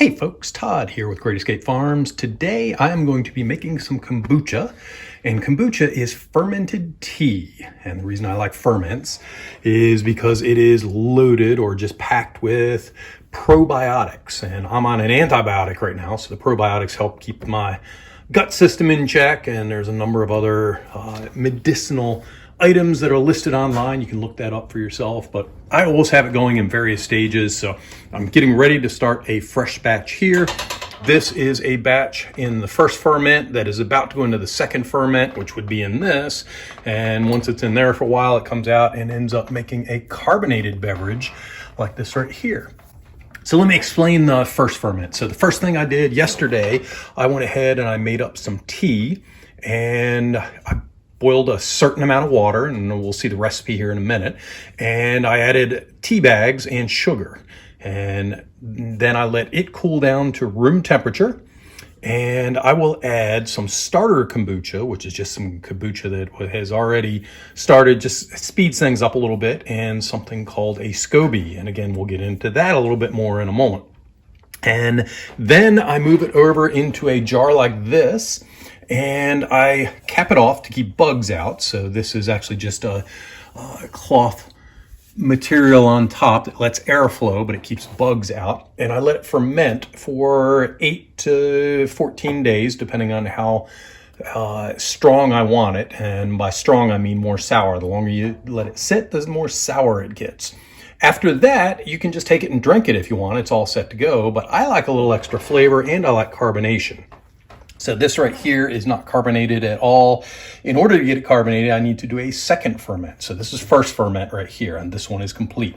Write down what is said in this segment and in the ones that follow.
Hey folks, Todd here with Great Escape Farms. Today I am going to be making some kombucha, and kombucha is fermented tea. And the reason I like ferments is because it is loaded or just packed with probiotics. And I'm on an antibiotic right now, so the probiotics help keep my gut system in check, and there's a number of other medicinal items that are listed online. You can look that up for yourself, but I always have it going in various stages. So I'm getting ready to start a fresh batch here. This is a batch in the first ferment that is about to go into the second ferment, which would be in this. And once it's in there for a while, it comes out and ends up making a carbonated beverage like this right here. So let me explain the first ferment. So the first thing I did yesterday, I went ahead and I made up some tea, and I boiled a certain amount of water, and we'll see the recipe here in a minute. And I added tea bags and sugar. And then I let it cool down to room temperature. And I will add some starter kombucha, which is just some kombucha that has already started, just speeds things up a little bit, and something called a SCOBY. And again, we'll get into that a little bit more in a moment. And then I move it over into a jar like this, and I cap it off to keep bugs out. So this is actually just a cloth material on top that lets air flow, but it keeps bugs out. And I let it ferment for 8 to 14 days, depending on how strong I want it. And by strong, I mean more sour. The longer you let it sit, the more sour it gets. After that, you can just take it and drink it if you want. It's all set to go, but I like a little extra flavor, and I like carbonation. So this right here is not carbonated at all. In order to get it carbonated, I need to do a second ferment. So this is first ferment right here, and this one is complete.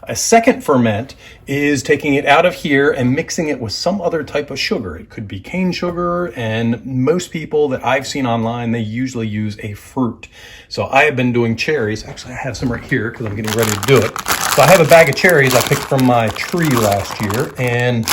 A second ferment is taking it out of here and mixing it with some other type of sugar. It could be cane sugar, and most people that I've seen online, they usually use a fruit. So I have been doing cherries. Actually, I have some right here because I'm getting ready to do it. So I have a bag of cherries I picked from my tree last year, and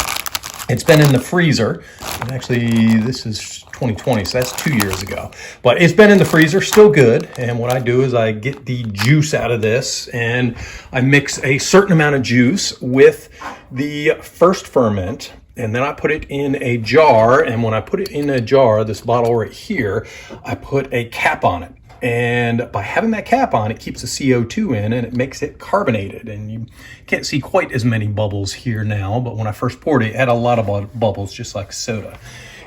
it's been in the freezer. And actually, this is 2020, so that's 2 years ago. But it's been in the freezer, still good. And what I do is I get the juice out of this, and I mix a certain amount of juice with the first ferment, and then I put it in a jar. And when I put it in a jar, this bottle right here, I put a cap on it. And by having that cap on, it keeps the CO2 in, and it makes it carbonated. And you can't see quite as many bubbles here now, but when I first poured it, it had a lot of bubbles, just like soda.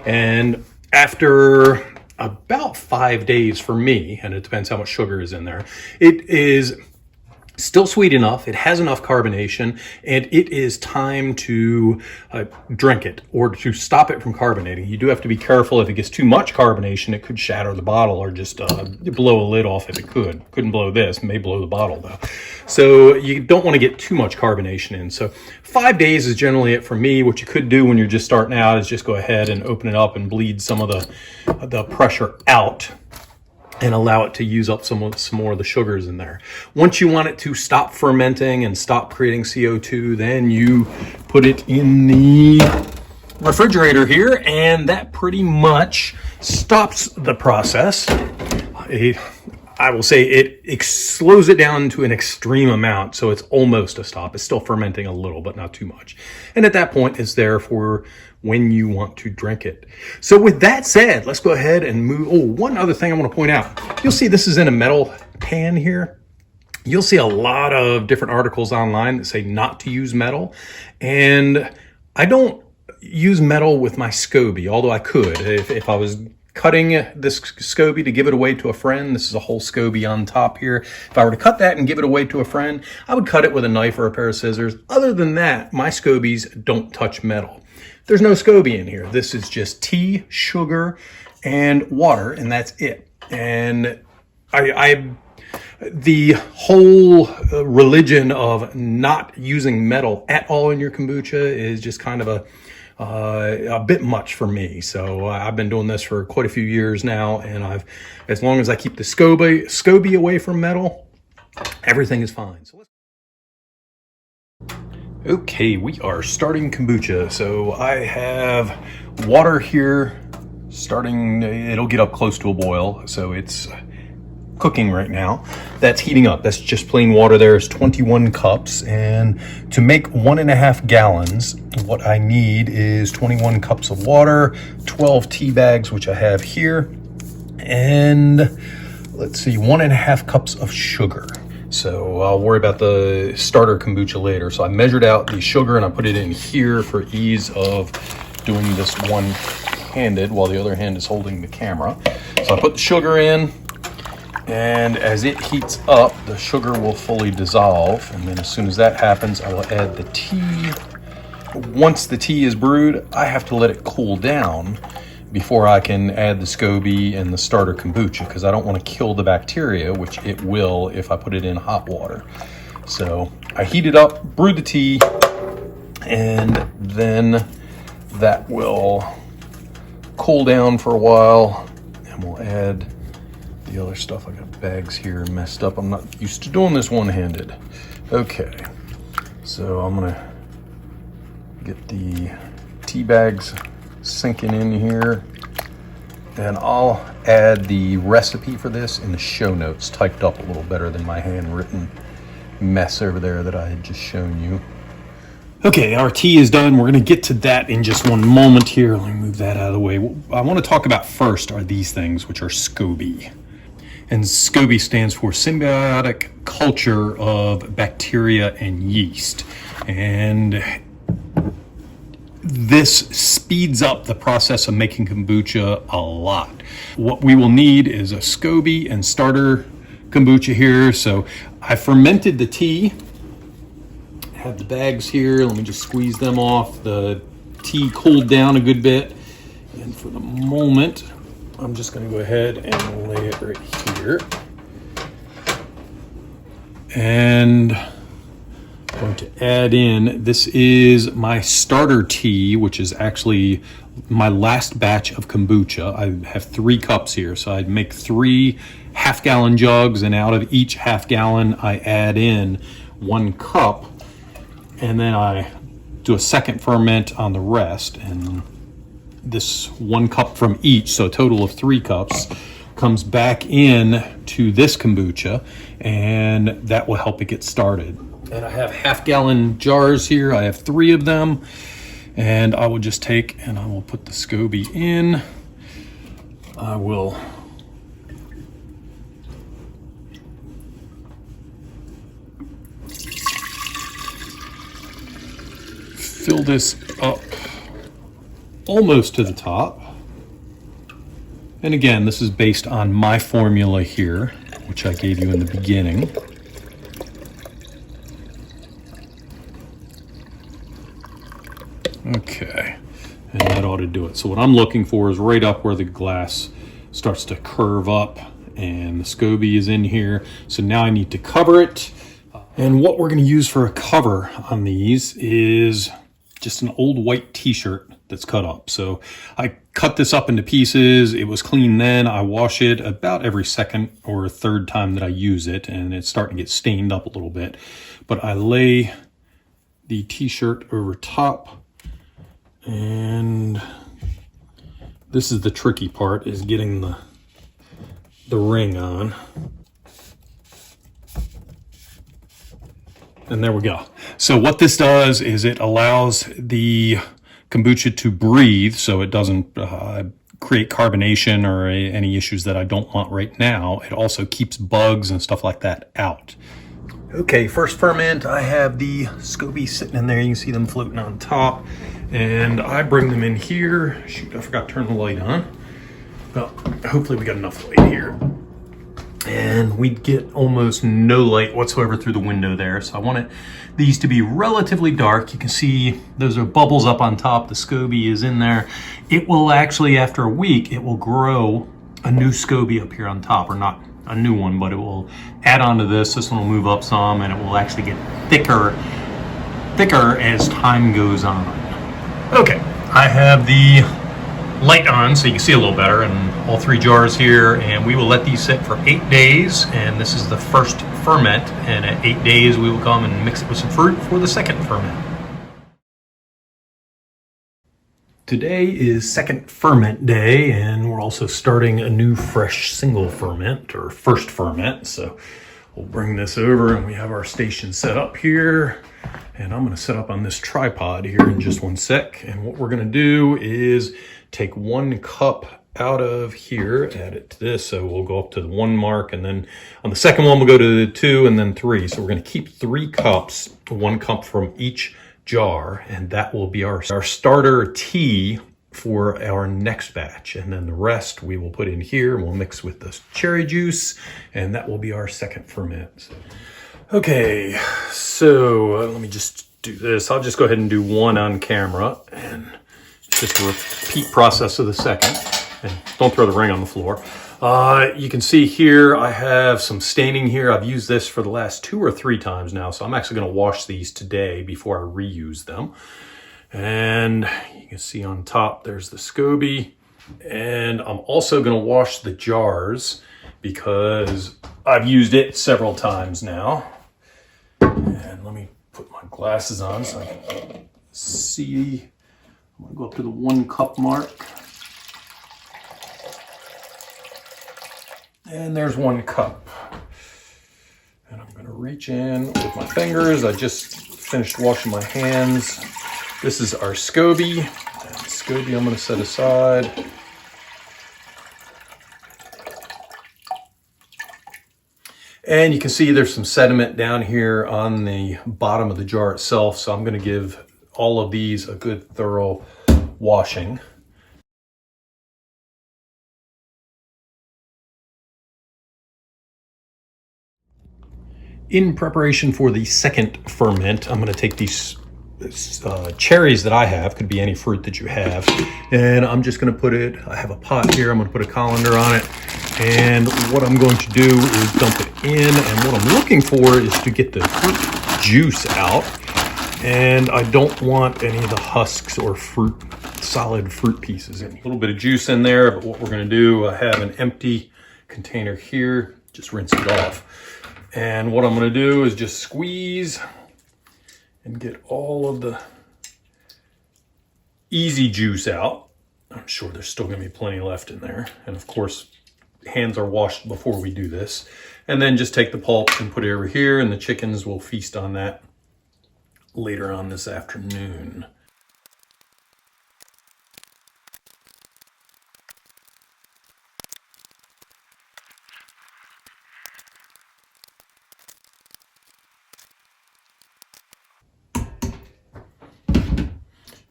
And after about 5 days for me, and it depends how much sugar is in there, it is still sweet enough, it has enough carbonation, and it is time to drink it or to stop it from carbonating. You do have to be careful. If it gets too much carbonation, it could shatter the bottle or just blow a lid off if it could. Couldn't blow this, may blow the bottle though. So you don't want to get too much carbonation in. So 5 days is generally it for me. What you could do when you're just starting out is just go ahead and open it up and bleed some of the pressure out, and allow it to use up some more of the sugars in there. Once you want it to stop fermenting and stop creating CO2, then you put it in the refrigerator here, and that pretty much stops the process. I will say it slows it down to an extreme amount, so it's almost a stop. It's still fermenting a little, but not too much. And at that point, it's there for when you want to drink it. So with that said, let's go ahead and move. Oh, one other thing I want to point out. You'll see this is in a metal pan here. You'll see a lot of different articles online that say not to use metal. And I don't use metal with my SCOBY, although I could. If I was cutting this SCOBY to give it away to a friend, this is a whole SCOBY on top here. If I were to cut that and give it away to a friend, I would cut it with a knife or a pair of scissors. Other than that, my SCOBYs don't touch metal. There's no SCOBY in here. This is just tea, sugar, and water, and that's it. And the whole religion of not using metal at all in your kombucha is just kind of a bit much for me. So I've been doing this for quite a few years now, and as long as I keep the SCOBY away from metal, everything is fine. So okay, we are starting kombucha. So I have water here starting, it'll get up close to a boil. So it's cooking right now. That's heating up. That's just plain water. There's 21 cups. And to make 1.5 gallons, what I need is 21 cups of water, 12 tea bags, which I have here, and let's see, 1.5 cups of sugar. So I'll worry about the starter kombucha later. So I measured out the sugar and I put it in here for ease of doing this one-handed while the other hand is holding the camera. So I put the sugar in, and as it heats up, the sugar will fully dissolve. And then as soon as that happens, I will add the tea. Once the tea is brewed, I have to let it cool down before I can add the SCOBY and the starter kombucha, because I don't want to kill the bacteria, which it will if I put it in hot water. So I heat it up, brew the tea, and then that will cool down for a while, and we'll add the other stuff. I got bags here messed up. I'm not used to doing this one-handed. Okay, so I'm gonna get the tea bags sinking in here, and I'll add the recipe for this in the show notes, typed up a little better than my handwritten mess over there that I had just shown you. Okay, our tea is done. We're going to get to that in just one moment here. Let me move that out of the way. What I want to talk about first are these things, which are SCOBY. And SCOBY stands for Symbiotic Culture of Bacteria and Yeast. And this speeds up the process of making kombucha a lot. What we will need is a SCOBY and starter kombucha here. So I fermented the tea. I have the bags here. Let me just squeeze them off. The tea cooled down a good bit. And for the moment, I'm just going to go ahead and lay it right here. And I'm going to add in, this is my starter tea, which is actually my last batch of kombucha. I have 3 cups here, so I'd make 3 half-gallon jugs, and out of each half-gallon, I add in 1 cup, and then I do a second ferment on the rest, and this 1 cup from each, so a total of 3 cups, comes back in to this kombucha, and that will help it get started. And I have half-gallon jars here. I have 3 of them, and I will just take and I will put the SCOBY in. I will fill this up almost to the top. And again, this is based on my formula here, which I gave you in the beginning. Okay, and that ought to do it. So what I'm looking for is right up where the glass starts to curve up, and the SCOBY is in here. So now I need to cover it. And what we're going to use for a cover on these is just an old white t-shirt that's cut up. So I cut this up into pieces. It was clean then. I wash it about every second or third time that I use it, and it's starting to get stained up a little bit. But I lay the t-shirt over top, and this is the tricky part, is getting the ring on. And there we go. So what this does is it allows the kombucha to breathe, so it doesn't create carbonation or any issues that I don't want right now. It also keeps bugs and stuff like that out. Okay, first ferment, I have the SCOBY sitting in there. You can see them floating on top. And I bring them in here. Shoot, I forgot to turn the light on. Well, hopefully we got enough light here. And we get almost no light whatsoever through the window there. So I want these to be relatively dark. You can see those are bubbles up on top. The SCOBY is in there. It will actually, after a week, it will grow a new SCOBY up here on top, or not a new one, but it will add on to this. This one will move up some, and it will actually get thicker as time goes on. Okay, I have the light on so you can see a little better, and all 3 jars here, and we will let these sit for 8 days, and this is the first ferment, and at 8 days we will come and mix it with some fruit for the second ferment. Today is Second Ferment Day, and we're also starting a new fresh single ferment, or first ferment. So we'll bring this over and we have our station set up here. And I'm gonna set up on this tripod here in just one sec. And what we're gonna do is take 1 cup out of here, add it to this. So we'll go up to the 1 mark, and then on the second one, we'll go to the 2 and then 3. So we're gonna keep 3 cups, 1 cup from each jar, and that will be our starter tea for our next batch. And then the rest we will put in here and we'll mix with the cherry juice, and that will be our second ferment. Okay, so let me just do this. I'll just go ahead and do 1 on camera, and it's just a repeat process of the second. And don't throw the ring on the floor. You can see here I have some staining here. I've used this for the last 2 or 3 times now, so I'm actually going to wash these today before I reuse them. And you can see on top there's the SCOBY, and I'm also going to wash the jars because I've used it several times now. And let me put my glasses on so I can see. I'm going to go up to the 1 cup mark. And there's 1 cup. And I'm gonna reach in with my fingers. I just finished washing my hands. This is our SCOBY. And SCOBY I'm gonna set aside. And you can see there's some sediment down here on the bottom of the jar itself. So I'm gonna give all of these a good thorough washing. In preparation for the second ferment, I'm going to take these cherries that I have, could be any fruit that you have, and I'm just going to put it, I have a pot here, I'm going to put a colander on it, and what I'm going to do is dump it in, and what I'm looking for is to get the fruit juice out, and I don't want any of the husks or solid fruit pieces in. A little bit of juice in there, but what we're going to do, I have an empty container here, just rinse it off. And what I'm going to do is just squeeze and get all of the easy juice out. I'm sure there's still going to be plenty left in there. And of course, hands are washed before we do this. And then just take the pulp and put it over here, and the chickens will feast on that later on this afternoon.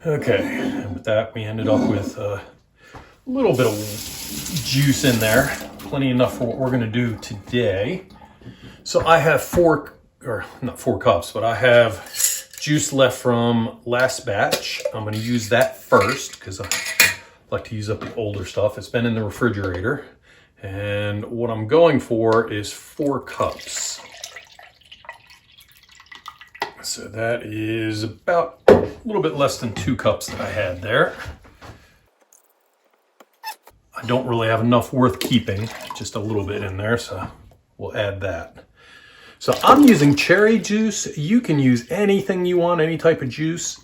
Okay, and with that we ended up with a little bit of juice in there, plenty enough for what we're gonna do today. So I have not 4 cups, but I have juice left from last batch. I'm gonna use that first because I like to use up the older stuff. It's been in the refrigerator. And what I'm going for is 4 cups. So that is about a little bit less than 2 cups that I had there. I don't really have enough worth keeping, just a little bit in there, so we'll add that. So I'm using cherry juice. You can use anything you want, any type of juice.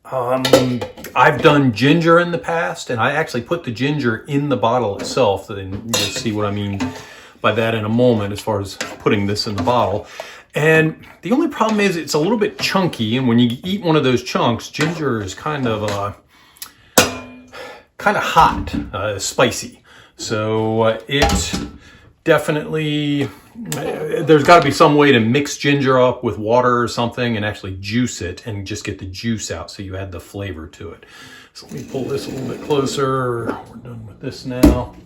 I've done ginger in the past, and I actually put the ginger in the bottle itself, and you'll see what I mean by that in a moment as far as putting this in the bottle. And the only problem is it's a little bit chunky, and when you eat one of those chunks, ginger is kind of hot, spicy. So it definitely, there's got to be some way to mix ginger up with water or something and actually juice it and just get the juice out so you add the flavor to it. So let me pull this a little bit closer. We're done with this now.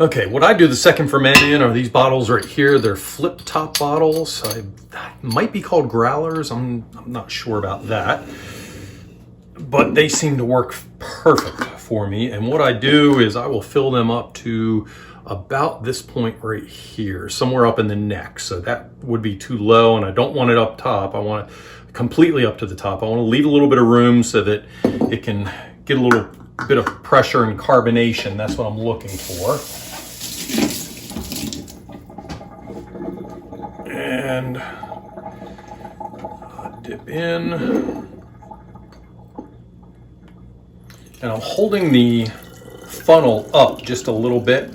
Okay, what I do the second ferment in are these bottles right here. They're flip top bottles. Might be called growlers. I'm not sure about that. But they seem to work perfect for me. And what I do is I will fill them up to about this point right here, somewhere up in the neck. So that would be too low, and I don't want it up top. I want it completely up to the top. I want to leave a little bit of room so that it can get a little bit of pressure and carbonation. That's what I'm looking for. And dip in. And I'm holding the funnel up just a little bit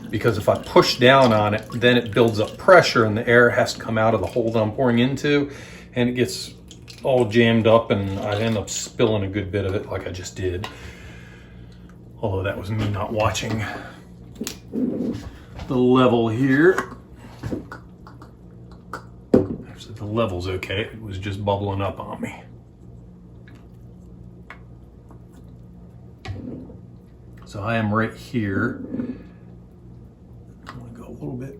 because if I push down on it, then it builds up pressure and the air has to come out of the hole that I'm pouring into, and it gets all jammed up and I end up spilling a good bit of it like I just did. Although that was me not watching the level here. Actually, the level's okay. It was just bubbling up on me. So I am right here. I'm gonna go a little bit.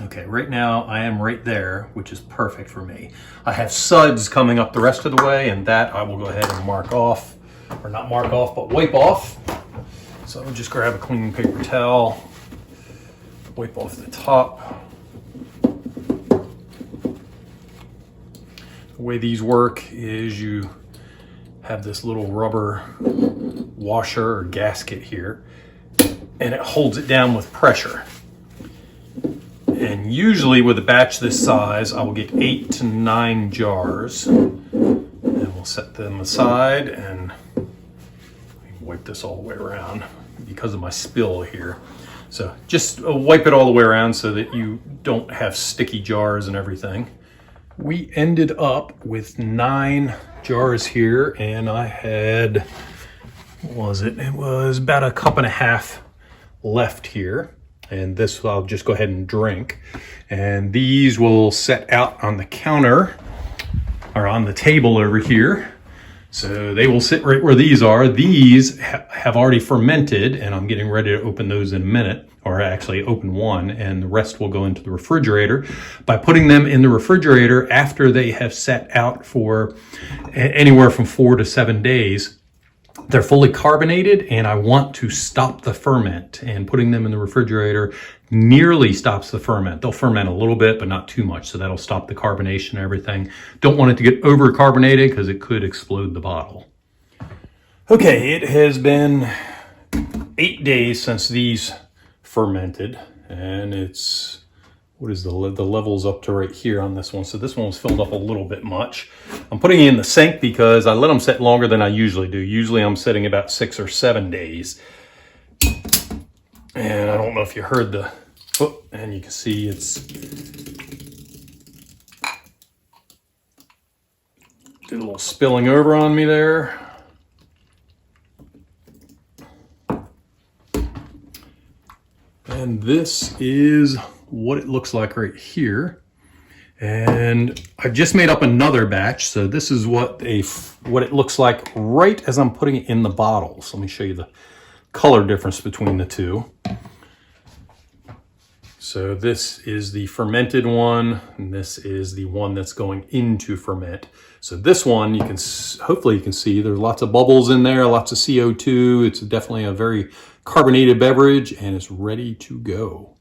Okay, right now I am right there, which is perfect for me. I have suds coming up the rest of the way, and that I will go ahead and mark off, or not mark off, but wipe off. So I'll just grab a clean paper towel, wipe off the top. The way these work is you have this little rubber washer or gasket here, and it holds it down with pressure. And usually with a batch this size, I will get 8 to 9 jars, and we'll set them aside and wipe this all the way around because of my spill here. So just wipe it all the way around so that you don't have sticky jars and everything. We ended up with 9 jars here, and I had, what was it? It was about 1.5 cups left here. And this I'll just go ahead and drink. And these will set out on the counter or on the table over here. So they will sit right where these are. These have already fermented, and I'm getting ready to open those in a minute, or actually open one, and the rest will go into the refrigerator. By putting them in the refrigerator after they have set out for anywhere from 4 to 7 days, they're fully carbonated, and I want to stop the ferment, and putting them in the refrigerator nearly stops the ferment. They'll ferment a little bit, but not too much, so that'll stop the carbonation and everything. Don't want it to get over carbonated because it could explode the bottle. Okay, it has been 8 days since these fermented, and it's, what is the level's up to right here on this one. So this one was filled up a little bit much. I'm putting it in the sink because I let them sit longer than I usually do. Usually I'm sitting about 6 or 7 days. And I don't know if you heard the, oh, and you can see it's, did a little spilling over on me there. And this is what it looks like right here. And I've just made up another batch, so this is what it looks like right as I'm putting it in the bottle. So let me show you the color difference between the two. So this is the fermented one, and this is the one that's going into ferment. So this one, you can, hopefully you can see there's lots of bubbles in there, lots of CO2. It's definitely a very carbonated beverage, and it's ready to go.